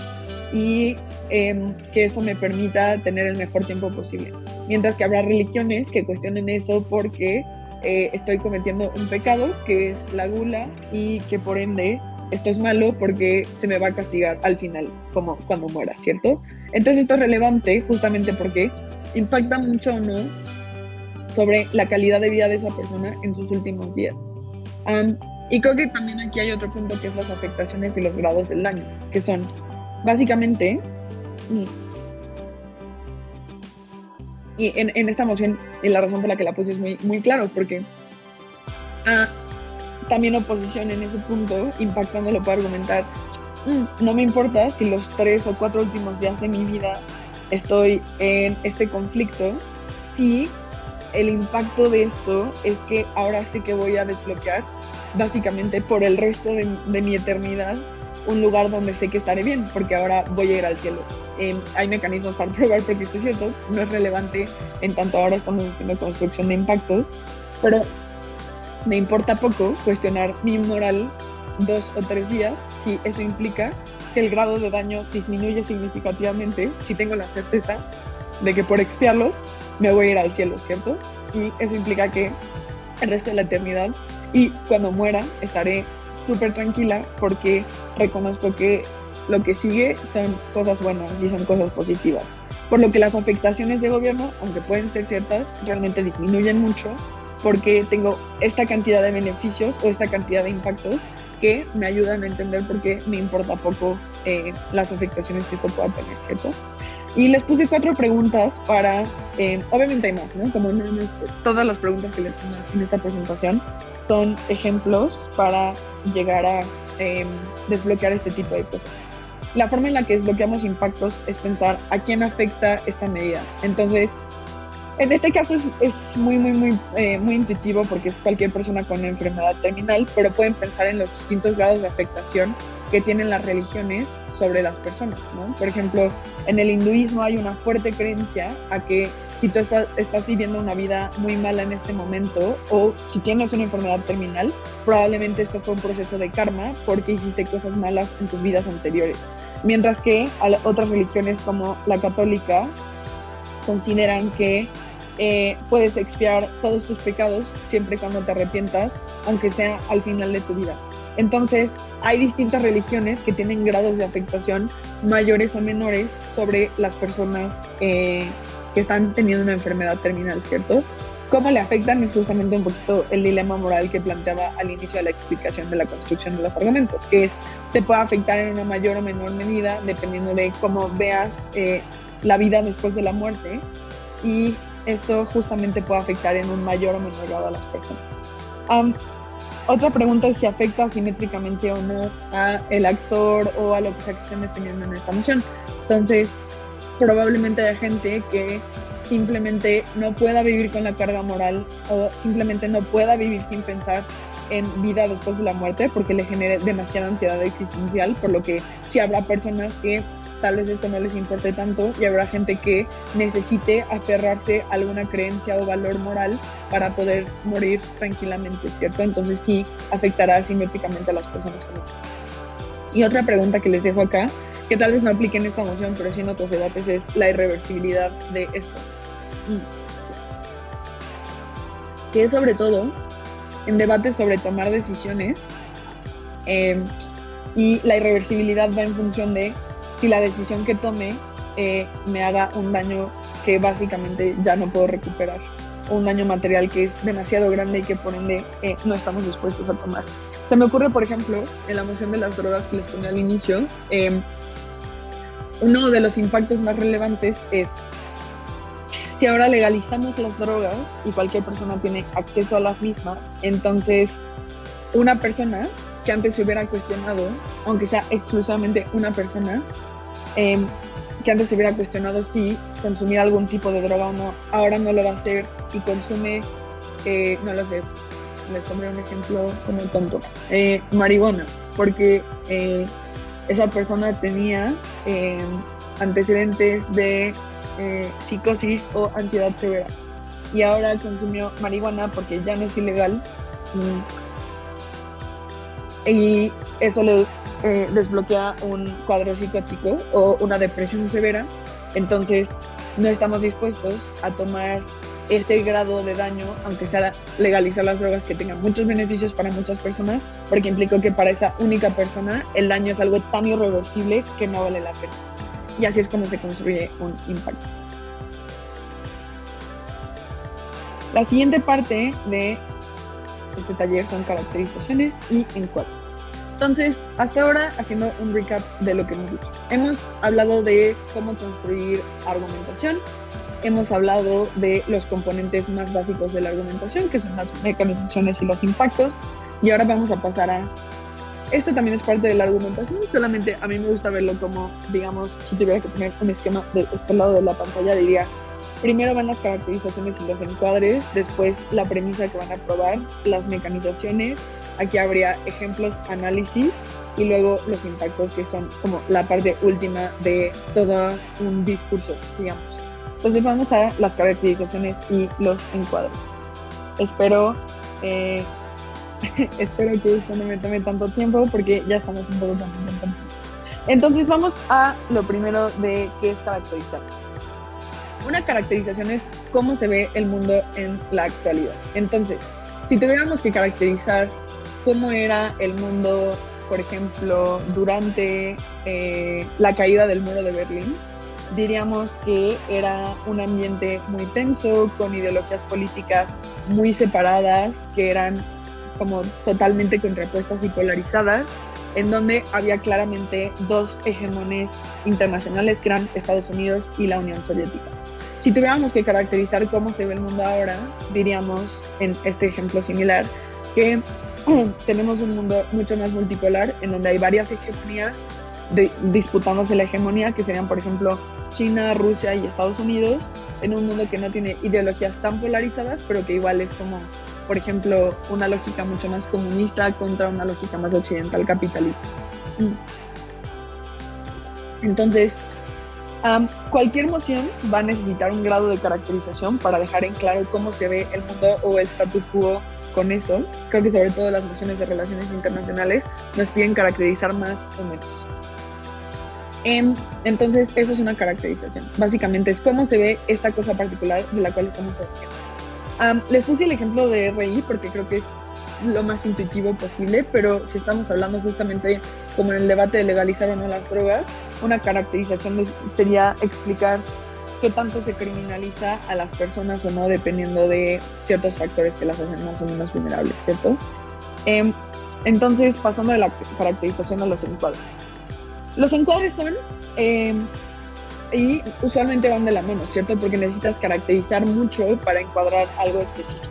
y que eso me permita tener el mejor tiempo posible. Mientras que habrá religiones que cuestionen eso porque estoy cometiendo un pecado que es la gula y que por ende esto es malo porque se me va a castigar al final, como cuando muera, ¿cierto? Entonces esto es relevante justamente porque impacta mucho o no sobre la calidad de vida de esa persona en sus últimos días. Y creo que también aquí hay otro punto que es las afectaciones y los grados del daño, que son básicamente, y en esta moción, y la razón por la que la puse es muy, muy claro, porque también oposición en ese punto, impactando, lo puede argumentar, no me importa si los 3 o 4 últimos días de mi vida estoy en este conflicto, si el impacto de esto es que ahora sí que voy a desbloquear básicamente por el resto de mi eternidad un lugar donde sé que estaré bien, porque ahora voy a ir al cielo. Hay mecanismos para probar porque esto es cierto, no es relevante en tanto ahora estamos haciendo construcción de impactos, pero me importa poco cuestionar mi moral 2 o 3 días si eso implica que el grado de daño disminuye significativamente, si tengo la certeza de que por expiarlos me voy a ir al cielo, ¿cierto? Y eso implica que el resto de la eternidad y cuando muera estaré súper tranquila porque reconozco que lo que sigue son cosas buenas y son cosas positivas. Por lo que las afectaciones de gobierno, aunque pueden ser ciertas, realmente disminuyen mucho porque tengo esta cantidad de beneficios o esta cantidad de impactos que me ayudan a entender por qué me importa poco las afectaciones que esto pueda tener, ¿cierto? Y les puse 4 preguntas para, obviamente hay más, ¿no? Como no más, todas las preguntas que les puse en esta presentación son ejemplos para llegar a desbloquear este tipo de cosas. La forma en la que desbloqueamos impactos es pensar a quién afecta esta medida. Entonces, en este caso es muy intuitivo porque es cualquier persona con una enfermedad terminal, pero pueden pensar en los distintos grados de afectación que tienen las religiones sobre las personas, ¿no? Por ejemplo, en el hinduismo hay una fuerte creencia a que si tú estás viviendo una vida muy mala en este momento o si tienes una enfermedad terminal, probablemente esto fue un proceso de karma porque hiciste cosas malas en tus vidas anteriores. Mientras que otras religiones como la católica consideran que puedes expiar todos tus pecados siempre y cuando te arrepientas, aunque sea al final de tu vida. Entonces, hay distintas religiones que tienen grados de afectación mayores o menores sobre las personas que están teniendo una enfermedad terminal, ¿cierto? cómo le afectan es justamente un poquito el dilema moral que planteaba al inicio de la explicación de la construcción de los argumentos, que es, te puede afectar en una mayor o menor medida dependiendo de cómo veas la vida después de la muerte, y esto justamente puede afectar en un mayor o menor grado a las personas. Otra pregunta es si afecta asimétricamente o no a el actor o a lo que sea que estén definiendo en esta moción. Entonces, probablemente haya gente que simplemente no pueda vivir con la carga moral o simplemente no pueda vivir sin pensar en vida después de la muerte porque le genere demasiada ansiedad existencial, por lo que sí habrá personas que tal vez esto no les importe tanto y habrá gente que necesite aferrarse a alguna creencia o valor moral para poder morir tranquilamente, ¿cierto? Entonces sí afectará asimétricamente a las personas. Y otra pregunta que les dejo acá, que tal vez no aplique en esta moción, pero sí en otros debates, es la irreversibilidad de esto. Que es sobre todo en debates sobre tomar decisiones, y la irreversibilidad va en función de si la decisión que tome me haga un daño que básicamente ya no puedo recuperar, o un daño material que es demasiado grande y que por ende no estamos dispuestos a tomar. Se me ocurre, por ejemplo, en la moción de las drogas que les ponía al inicio, uno de los impactos más relevantes es si ahora legalizamos las drogas y cualquier persona tiene acceso a las mismas, entonces una persona que antes se hubiera cuestionado, aunque sea exclusivamente una persona, que antes se hubiera cuestionado si consumir algún tipo de droga o no, ahora no lo va a hacer y consume, no lo sé, les pondré un ejemplo como tonto, marihuana, porque esa persona tenía antecedentes de psicosis o ansiedad severa y ahora consumió marihuana porque ya no es ilegal, y eso le desbloquea un cuadro psicótico o una depresión severa. Entonces no estamos dispuestos a tomar ese grado de daño, aunque sea legalizar las drogas que tengan muchos beneficios para muchas personas, porque implicó que para esa única persona el daño es algo tan irreversible que no vale la pena. Y así es como se construye un impacto. La siguiente parte de este taller son caracterizaciones y encuadres. Entonces, hasta ahora, haciendo un recap de lo que hemos dicho. Hemos hablado de cómo construir argumentación, hemos hablado de los componentes más básicos de la argumentación, que son las mecanizaciones y los impactos, y ahora vamos a pasar a... Esto también es parte de la argumentación, solamente a mí me gusta verlo como, digamos, si tuviera que poner un esquema de este lado de la pantalla, diría, primero van las caracterizaciones y los encuadres, después la premisa que van a probar, las mecanizaciones, aquí habría ejemplos, análisis, y luego los impactos, que son como la parte última de todo un discurso, digamos. Entonces vamos a las caracterizaciones y los encuadres. Espero que esto no me tome tanto tiempo porque ya estamos un poco tan tiempo. Entonces vamos a lo primero de qué es caracterizar. Una caracterización es cómo se ve el mundo en la actualidad. Entonces, si tuviéramos que caracterizar cómo era el mundo, por ejemplo, durante la caída del muro de Berlín, diríamos que era un ambiente muy tenso, con ideologías políticas muy separadas, que eran como totalmente contrapuestas y polarizadas, en donde había claramente dos hegemones internacionales, que eran Estados Unidos y la Unión Soviética. Si tuviéramos que caracterizar cómo se ve el mundo ahora, diríamos, en este ejemplo similar, que tenemos un mundo mucho más multipolar, en donde hay varias hegemonías disputándose la hegemonía, que serían, por ejemplo, China, Rusia y Estados Unidos, en un mundo que no tiene ideologías tan polarizadas, pero que igual es como, por ejemplo, una lógica mucho más comunista contra una lógica más occidental capitalista. Entonces, cualquier moción va a necesitar un grado de caracterización para dejar en claro cómo se ve el mundo o el statu quo con eso. Creo que sobre todo las mociones de relaciones internacionales nos piden caracterizar más o menos. Entonces, eso es una caracterización. Básicamente es cómo se ve esta cosa particular de la cual estamos hablando. Les puse el ejemplo de RI porque creo que es lo más intuitivo posible, pero si estamos hablando justamente como en el debate de legalizar o no las drogas, una caracterización sería explicar qué tanto se criminaliza a las personas o no, dependiendo de ciertos factores que las hacen más o menos vulnerables, ¿cierto? Em, entonces, pasando de la caracterización a los encuadres. Los encuadres son, y usualmente van de la mano, ¿cierto? Porque necesitas caracterizar mucho para encuadrar algo específico.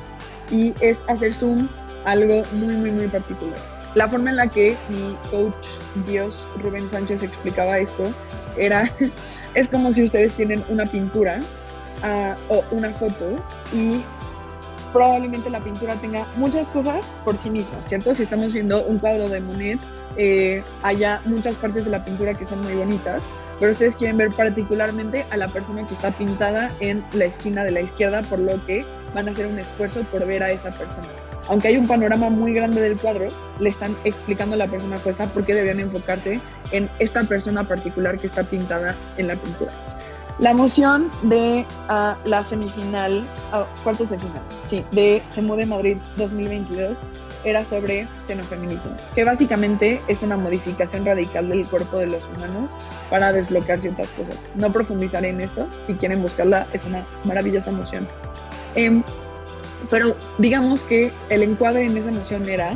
Y es hacer zoom algo muy, muy, muy particular. La forma en la que mi coach Dios, Rubén Sánchez, explicaba esto era, es como si ustedes tienen una pintura o una foto y probablemente la pintura tenga muchas cosas por sí misma, ¿cierto? Si estamos viendo un cuadro de Monet, haya muchas partes de la pintura que son muy bonitas, pero ustedes quieren ver particularmente a la persona que está pintada en la esquina de la izquierda, por lo que van a hacer un esfuerzo por ver a esa persona. Aunque hay un panorama muy grande del cuadro, le están explicando a la persona jueza por qué deberían enfocarse en esta persona particular que está pintada en la pintura. La moción de la semifinal, cuartos de final, sí, de CEMUDE Madrid 2022 era sobre xenofeminismo, que básicamente es una modificación radical del cuerpo de los humanos para desbloquear ciertas cosas. No profundizaré en esto, si quieren buscarla, es una maravillosa moción. Pero digamos que el encuadre en esa moción era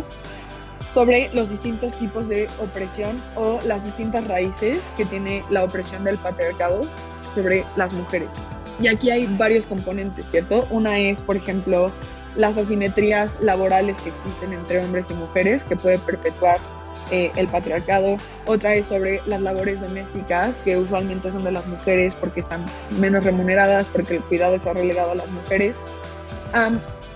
sobre los distintos tipos de opresión o las distintas raíces que tiene la opresión del patriarcado sobre las mujeres. Y aquí hay varios componentes, ¿cierto? Una es, por ejemplo, las asimetrías laborales que existen entre hombres y mujeres, que puede perpetuar el patriarcado. Otra es sobre las labores domésticas, que usualmente son de las mujeres porque están menos remuneradas, porque el cuidado se ha relegado a las mujeres.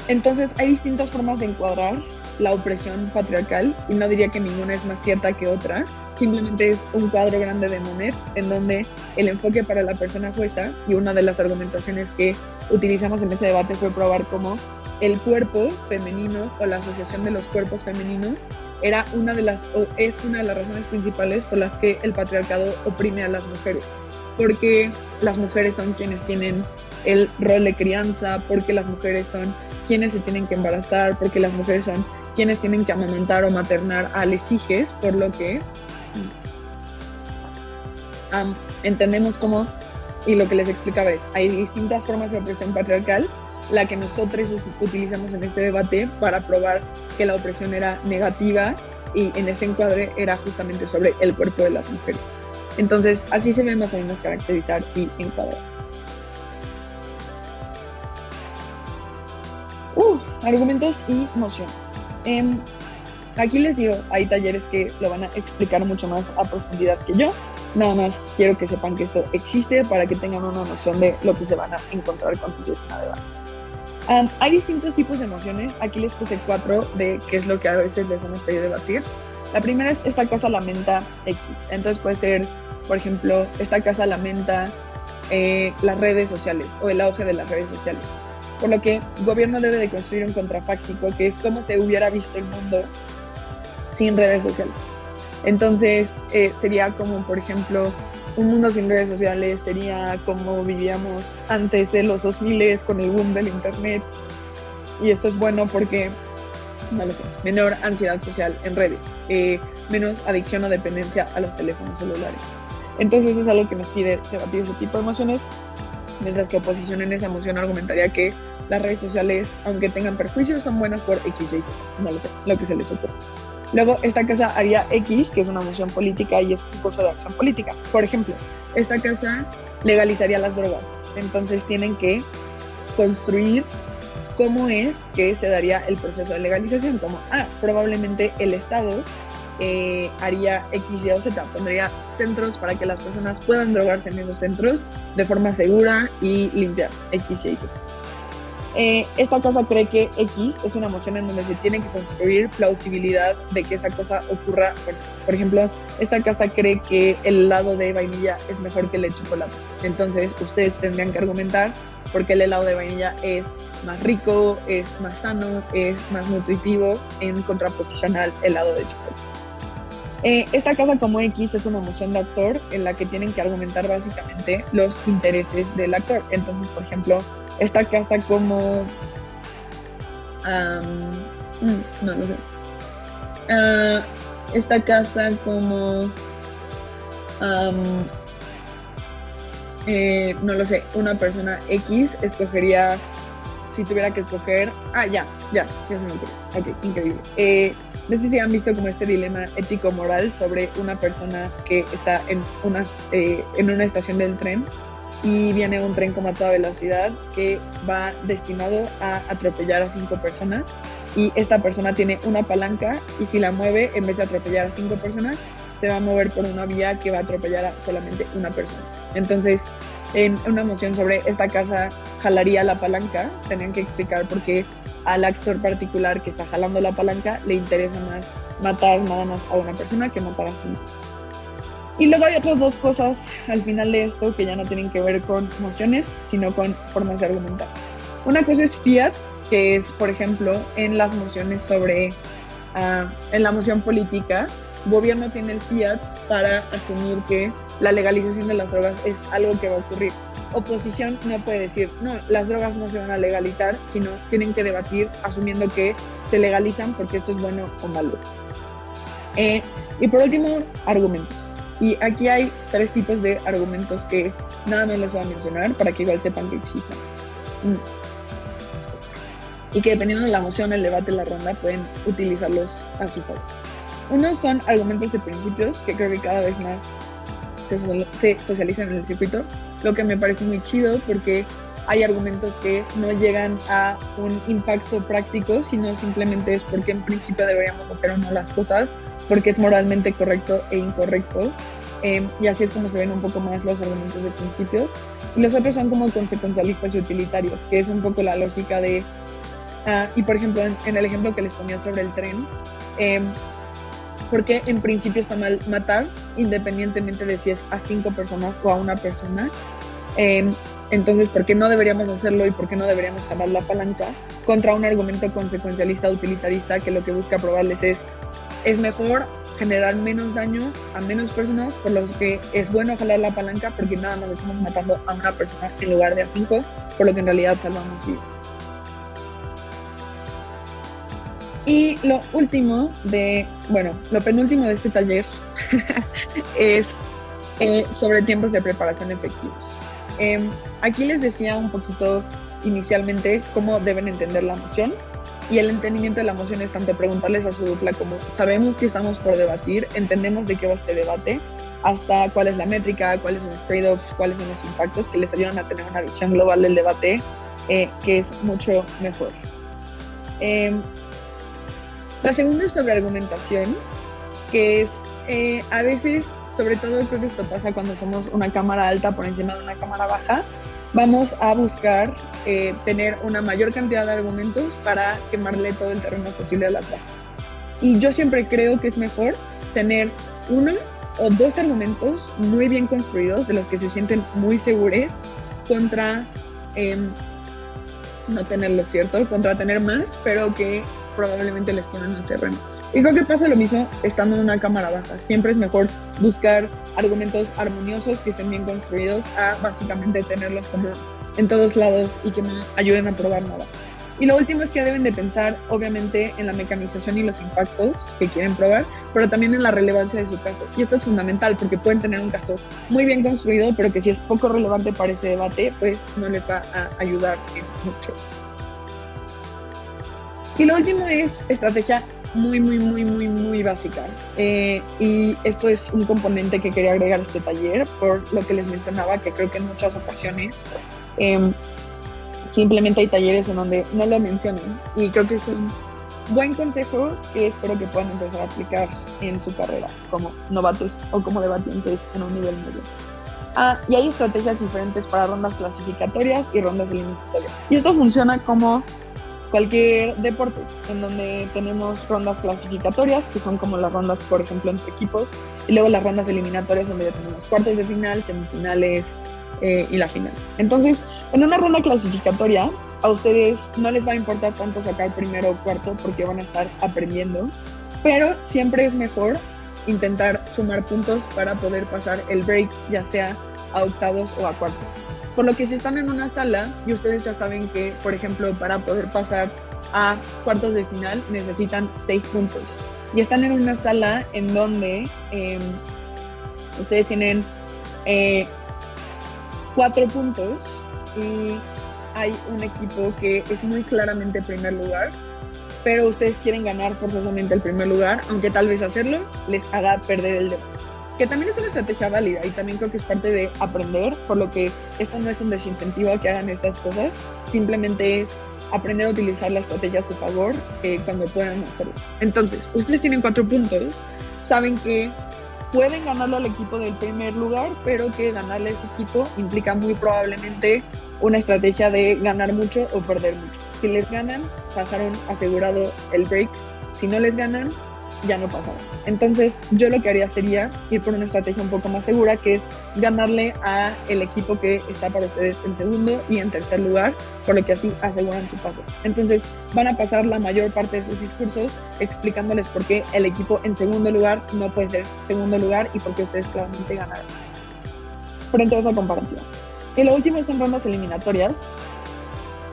Entonces hay distintas formas de encuadrar la opresión patriarcal, y no diría que ninguna es más cierta que otra. Simplemente es un cuadro grande de Monet en donde el enfoque para la persona jueza, y una de las argumentaciones que utilizamos en ese debate fue probar cómo el cuerpo femenino o la asociación de los cuerpos femeninos era es una de las razones principales por las que el patriarcado oprime a las mujeres, porque las mujeres son quienes tienen el rol de crianza, porque las mujeres son quienes se tienen que embarazar, porque las mujeres son quienes tienen que amamantar o maternar a les hijes, por lo que entendemos cómo, y lo que les explicaba es, hay distintas formas de opresión patriarcal, la que nosotros utilizamos en ese debate para probar que la opresión era negativa, y en ese encuadre era justamente sobre el cuerpo de las mujeres. Entonces, así se ve más o menos caracterizar y encuadrar. Argumentos y mociones. Aquí les digo, hay talleres que lo van a explicar mucho más a profundidad que yo. Nada más quiero que sepan que esto existe para que tengan una noción de lo que se van a encontrar cuando empiecen a debatir. Hay distintos tipos de emociones. Aquí les puse 4 de qué es lo que a veces les hemos pedido debatir. La primera es esta casa lamenta X. Entonces puede ser, por ejemplo, esta casa lamenta las redes sociales o el auge de las redes sociales. Por lo que el gobierno debe de construir un contrafáctico que es cómo se hubiera visto el mundo sin redes sociales. Entonces sería como, por ejemplo, un mundo sin redes sociales sería como vivíamos antes de los 2000 con el boom del internet. Y esto es bueno porque, no lo sé, menor ansiedad social en redes, menos adicción o dependencia a los teléfonos celulares. Entonces es algo que nos pide debatir ese tipo de emociones, mientras que oposición en esa emoción argumentaría que las redes sociales, aunque tengan perjuicios, son buenas por X, Y, Z, no lo sé, lo que se les ocurre. Luego, esta casa haría X, que es una moción política y es un curso de acción política. Por ejemplo, esta casa legalizaría las drogas. Entonces tienen que construir cómo es que se daría el proceso de legalización. Como, probablemente el Estado haría X, Y o Z, pondría centros para que las personas puedan drogarse en esos centros de forma segura y limpia, X, Y, Z. Esta casa cree que X es una moción en donde se tiene que construir plausibilidad de que esa cosa ocurra. Por ejemplo, esta casa cree que el helado de vainilla es mejor que el de chocolate. Entonces, ustedes tendrían que argumentar por qué el helado de vainilla es más rico, es más sano, es más nutritivo en contraposición al helado de chocolate. Esta casa como X es una moción de actor en la que tienen que argumentar básicamente los intereses del actor. Entonces, por ejemplo, esta casa como no lo sé, esta casa como no lo sé, una persona X escogería, si tuviera que escoger, ya se me ocurrió. Ok, increíble. No sé si han visto como este dilema ético-moral sobre una persona que está en una estación del tren y viene un tren como a toda velocidad que va destinado a atropellar a 5 personas y esta persona tiene una palanca y si la mueve, en vez de atropellar a 5 personas, se va a mover por una vía que va a atropellar a solamente una persona. Entonces, en una moción sobre esta casa jalaría la palanca, tenían que explicar por qué al actor particular que está jalando la palanca le interesa más matar nada más a una persona que matar a 5. Y luego hay otras dos cosas al final de esto que ya no tienen que ver con mociones, sino con formas de argumentar. Una cosa es fiat, que es, por ejemplo, en las mociones sobre, en la moción política, el gobierno tiene el fiat para asumir que la legalización de las drogas es algo que va a ocurrir. Oposición no puede decir, no, las drogas no se van a legalizar, sino tienen que debatir asumiendo que se legalizan porque esto es bueno o malo. Y por último, argumentos. Y aquí hay 3 tipos de argumentos que nada más les voy a mencionar para que igual sepan que existen. Y que dependiendo de la moción, el debate, la ronda, pueden utilizarlos a su favor. Uno son argumentos de principios, que creo que cada vez más se socializan en el circuito, lo que me parece muy chido porque hay argumentos que no llegan a un impacto práctico, sino simplemente es porque en principio deberíamos hacer o no las cosas, porque es moralmente correcto e incorrecto, y así es como se ven un poco más los argumentos de principios. Y los otros son como consecuencialistas y utilitarios, que es un poco la lógica de, y por ejemplo, en el ejemplo que les ponía sobre el tren, porque en principio está mal matar, independientemente de si es a 5 personas o a una persona. Entonces, ¿por qué no deberíamos hacerlo y por qué no deberíamos jalar la palanca? Contra un argumento consecuencialista utilitarista que lo que busca probarles es mejor generar menos daño a menos personas, por lo que es bueno jalar la palanca porque nada más estamos matando a una persona en lugar de a 5, por lo que en realidad salvamos vidas. Y lo penúltimo de este taller es sobre tiempos de preparación efectivos. Aquí les decía un poquito inicialmente cómo deben entender la moción, y el entendimiento de la moción es tanto preguntarles a su dupla como sabemos que estamos por debatir, entendemos de qué va este debate, hasta cuál es la métrica, cuáles son los trade-offs, cuáles son los impactos que les ayudan a tener una visión global del debate, que es mucho mejor. La segunda es sobre argumentación, que es a veces, sobre todo creo que esto pasa cuando somos una cámara alta por encima de una cámara baja, vamos a buscar tener una mayor cantidad de argumentos para quemarle todo el terreno posible a la bajas. Y yo siempre creo que es mejor tener 1 o 2 argumentos muy bien construidos, de los que se sienten muy seguros, contra no tenerlo, ¿cierto? Contra tener más, pero que probablemente les ponen el terreno. Y creo que pasa lo mismo estando en una cámara baja. Siempre es mejor buscar argumentos armoniosos que estén bien construidos a básicamente tenerlos como en todos lados y que no ayuden a probar nada. Y lo último es que deben de pensar, obviamente, en la mecanización y los impactos que quieren probar, pero también en la relevancia de su caso. Y esto es fundamental porque pueden tener un caso muy bien construido, pero que si es poco relevante para ese debate, pues no les va a ayudar mucho. Y lo último es estrategia muy básica. Y esto es un componente que quería agregar a este taller, por lo que les mencionaba, que creo que en muchas ocasiones simplemente hay talleres en donde no lo mencionan. Y creo que es un buen consejo que espero que puedan empezar a aplicar en su carrera como novatos o como debatientes en un nivel medio. Y hay estrategias diferentes para rondas clasificatorias y rondas eliminatorias. Y esto funciona como cualquier deporte, en donde tenemos rondas clasificatorias, que son como las rondas, por ejemplo, entre equipos, y luego las rondas eliminatorias, donde ya tenemos cuartos de final, semifinales y la final. Entonces, en una ronda clasificatoria, a ustedes no les va a importar tanto sacar primero o cuarto, porque van a estar aprendiendo, pero siempre es mejor intentar sumar puntos para poder pasar el break, ya sea a octavos o a cuartos. Por lo que si están en una sala y ustedes ya saben que, por ejemplo, para poder pasar a cuartos de final necesitan 6 puntos. Y están en una sala en donde ustedes tienen 4 puntos y hay un equipo que es muy claramente primer lugar, pero ustedes quieren ganar forzosamente el primer lugar, aunque tal vez hacerlo les haga perder el demás. Que también es una estrategia válida y también creo que es parte de aprender, por lo que esto no es un desincentivo a que hagan estas cosas, simplemente es aprender a utilizar la estrategia a su favor cuando puedan hacerlo. Entonces, ustedes tienen 4 puntos, saben que pueden ganarle al equipo del primer lugar, pero que ganarle a ese equipo implica muy probablemente una estrategia de ganar mucho o perder mucho. Si les ganan, pasaron asegurado el break. Si no les ganan, ya no pasaron. Entonces, yo lo que haría sería ir por una estrategia un poco más segura, que es ganarle a el equipo que está para ustedes en segundo y en tercer lugar, por lo que así aseguran su paso. Entonces, van a pasar la mayor parte de sus discursos explicándoles por qué el equipo en segundo lugar no puede ser segundo lugar y por qué ustedes claramente ganaron frente a esa comparación. Y lo último es en rondas eliminatorias,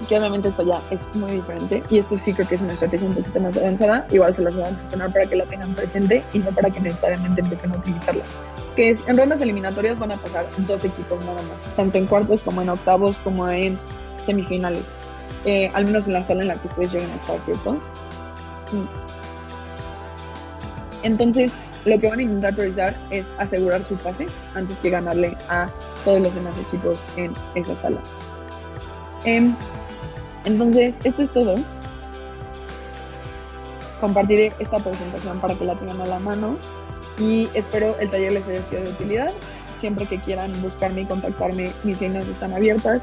que obviamente esto ya es muy diferente y esto sí creo que es una estrategia un poquito más avanzada. Igual se las voy a mencionar para que la tengan presente y no para que necesariamente empiecen a utilizarla. Que es, en rondas eliminatorias van a pasar 2 equipos nada más, tanto en cuartos como en octavos como en semifinales, al menos en la sala en la que ustedes lleguen a estar, ¿cierto? Entonces, lo que van a intentar priorizar es asegurar su pase antes que ganarle a todos los demás equipos en esa sala. Entonces, esto es todo. Compartiré esta presentación para que la tengan a la mano y espero el taller les haya sido de utilidad. Siempre que quieran buscarme y contactarme, mis líneas están abiertas.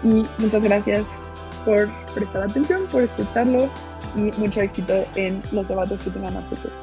Y muchas gracias por prestar atención, por escucharlo y mucho éxito en los debates que tengan a futuro.